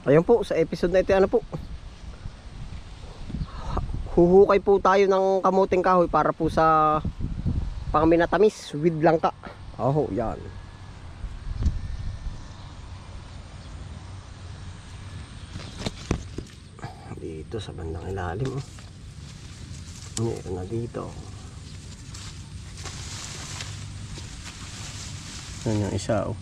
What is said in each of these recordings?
Ayun po, sa episode na ito, ano po, huhukay po tayo ng kamuting kahoy para po sa pangminatamis with langka. Oh, yan. Dito sa bandang ilalim, oh. Meron na dito. Yan yung isa, oh.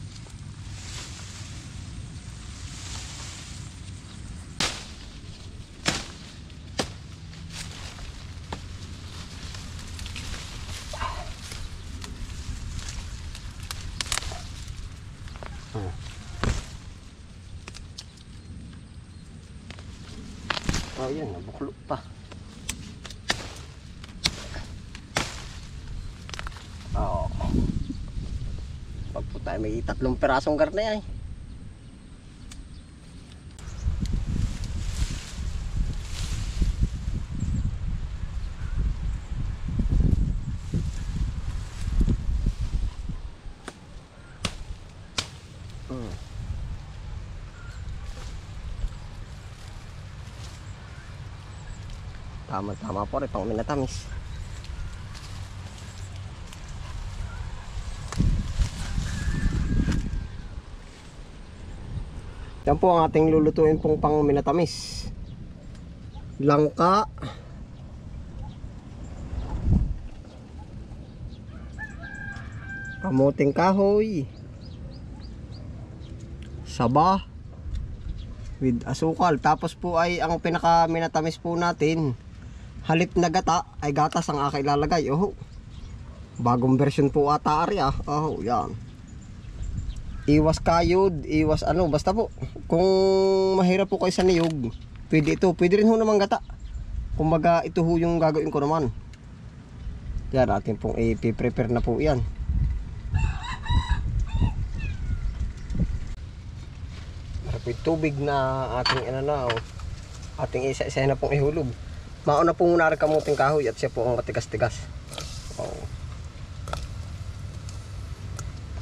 Oh, yan, nabuklo pa. Oh. Pag po tayo may 3 pirasong garne ay. Tama po rin pang minatamis. Yan po ang ating lulutuin pong pang minatamis. Langka, kamuting kahoy, saba with asukal. Tapos po ay ang pinaka minatamis po natin, halip na gata ay gatas ang aking ilalagay. Oh, bagong version po ata ari ah. Oh, yan. Iwas kayod, iwas ano, basta po kung mahirap po kayo sa niyog, pwede ito, pwede rin ho naman gata. Kumbaga ito ho yung gagawin ko naman. Yan, atin pong i-prepare na po yan. May tubig na ating inanaw, ating isa-isa na pong ihulog. Mauna po muna rin kamuting kahoy at siya po ang matigas-tigas. Oh.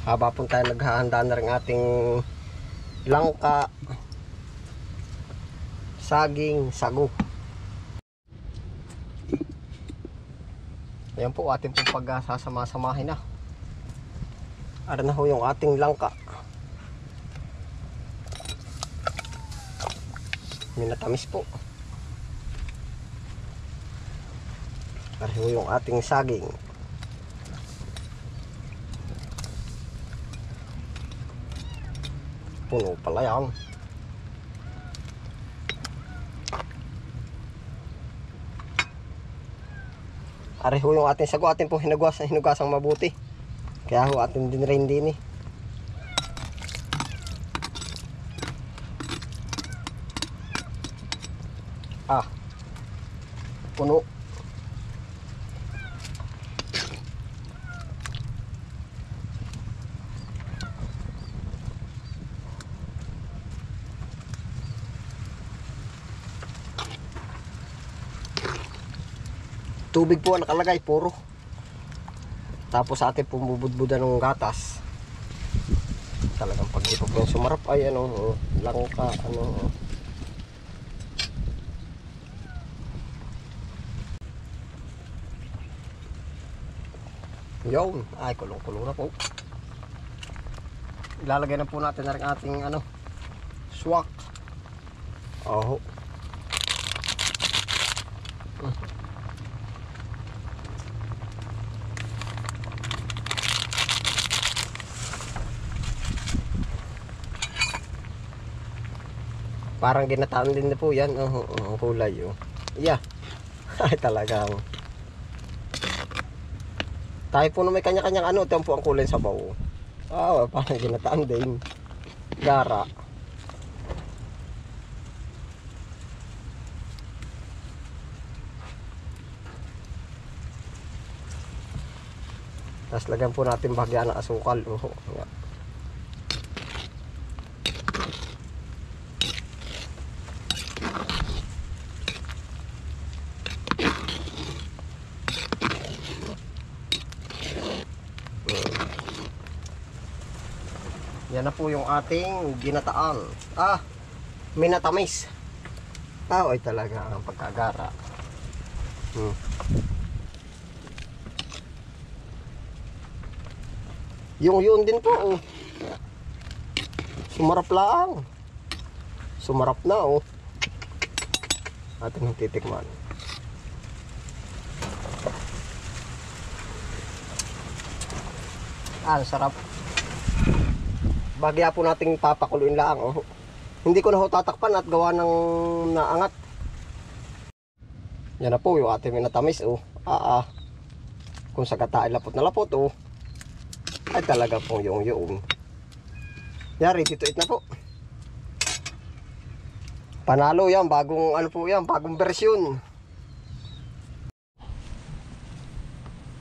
Haba po tayo naghahanda na rin ating langka, saging, sago. Ayan po ating pong pagsasama-samahin na. Ara na ho yung ating langka. Minatamis po. Ara ho yung ating saging. Puno pala yan. Ari ho yung ating sago, ating po hinugasang mabuti. Kaya ho ating dinrain din eh. Ah, puno. Tubig po nakalagay, puro. Tapos atin pumubudbudan ng gatas. Talagang pag di pa po yung sumarap ay ano, langka, ano. Yun, ay kulong-kulong na po. Ilalagay na po natin na rin ating ano, swak. Oh. Parang ginataan din na po yan. Ang kulay oh. Yeah. Ay talagang. Tayo po na may kanya-kanyang ano. Ito po ang kulay sa bawo. Ah, parang ginataan din. Gara. Tapos lagyan po natin bahagyan ng asukal. Yeah. Yan na po yung ating ginataan. minatamis. Tao ay talaga ang pagkagara. Yung yun din po, oh. Sumarap lang. Sumarap na, oh. Ating titikman. Sarap. Bagya po nating papakuluin lang, oh. Hindi ko na ho tatakpan at gawa ng naangat. Yan na po yung ating minatamis, oh. Kung sa gata ay lapot na lapot, oh. Ay talaga po yung. Yari, tito it na po. Panalo yan, bagong ano po yan, bagong version.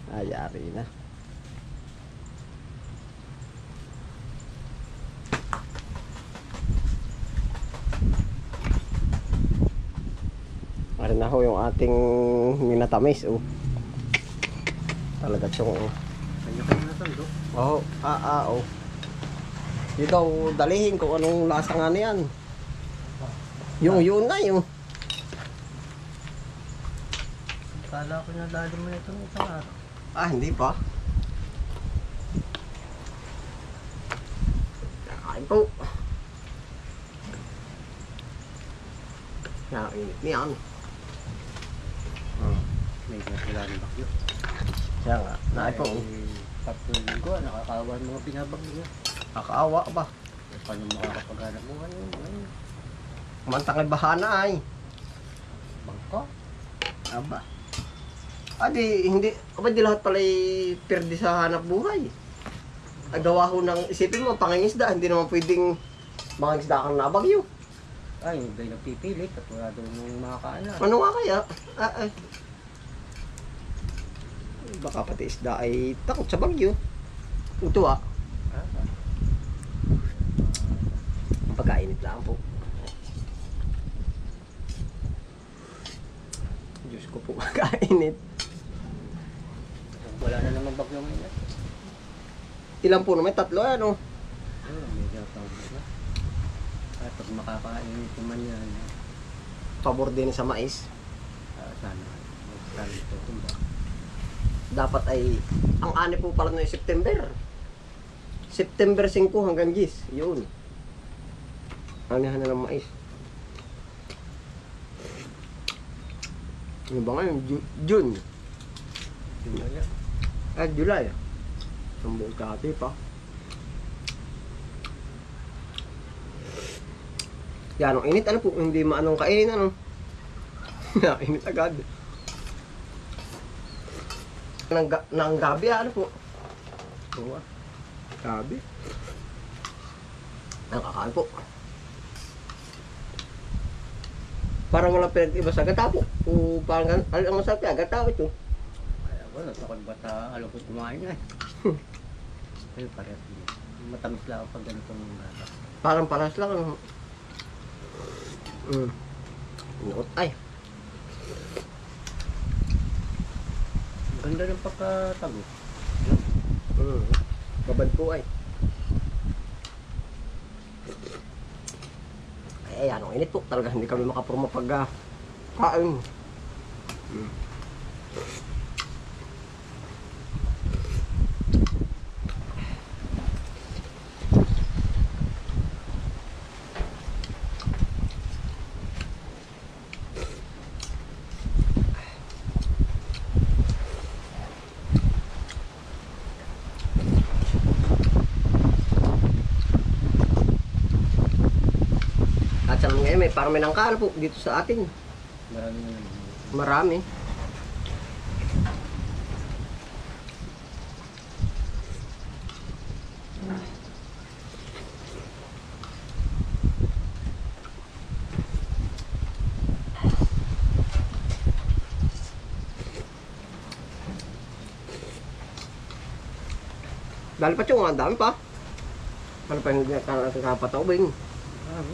Yari na. Ari na ho yung ating minatamis, oh. Talaga siyang, oh. Oh, oh. Di daw dalihin kung anong lasa nga niyan. Yung yun na yung. Kala ko na dali mo itong isang araw. Hindi pa. Kain po. Init niyan. May kailangan bakyo. Siya nga. Naay po. Tatlong linggo, nakakawa ng mga binabag niya. Nakakaawa ba? Paano makakapaghanap mo ngayon? Mantang ay bahana ay. Bangko? Aba. Hindi. Di lahat pala'y perde sa hanap buhay. Gawa ho ng isipin mo, pangingisda. Hindi naman pwedeng mangingisda kang nabagyo. Ay, hindi nagpipilit at wala doon yung makakaalam. Ano nga kaya? Baka pati isda ay takot sa bagyo. Ito Ang pagkainit lang po. Diyos ko po, pagkainit. Wala na naman bagyo ngayon. Ilan po naman? 3 ano? Medyo pagod na. At pag makakainit naman yan, Pabor din sa mais. sana. Sana ito tumba. Dapat ay, ang ani po pala na September. September 5 hanggang 10. Yun. Anihan na ng mais. Ano ba ngayon? June. July. Ang buong kati pa. Yan, ang init. Ano po? Hindi maanong kainin. Ano? Init agad. Nang gabi, ano po? Oo. Gabi. Nakakain po. Parang walang pinag-iba sa gata po. O parang ang masarap yan, gata ito. Ay, wala. Takot bata, alam ko kumain na eh. Ay, parehas din. Matamis lang pag ganitong bata. Parang paras lang. Ano? Ay. Ganda ng pagkatago. Babad po ay. Ayan, ang init po. Talaga hindi kami makapurma pag kain. At sa ngayon may parang may nangkano po dito sa atin. Marami na naman. Marami. Dali pa chong, ang dami pa. Ano pa yung kapatawin?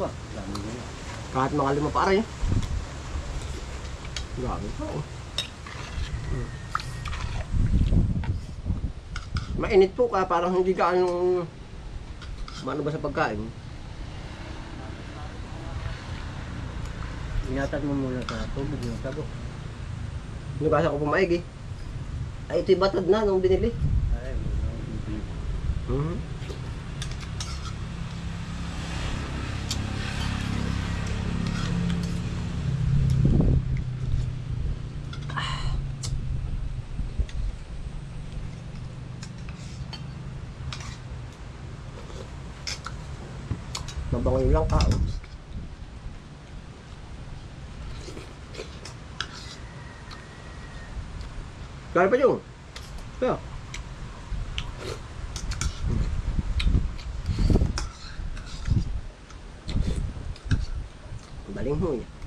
Ba? Dami na. Kahit mga 5 pa rin. Dami pa oh. Mainit po ka, parang hindi ka anong maano ba sa pagkain. Inatan mo muna sa tubig yung sabo. Nugasan ko po maigi. Ay, ito'y batad na nung binili. Ay, mga Mhm. Mabango yung lang ka. Oh. Kaya pa yung. Kaya. Baling mo yan.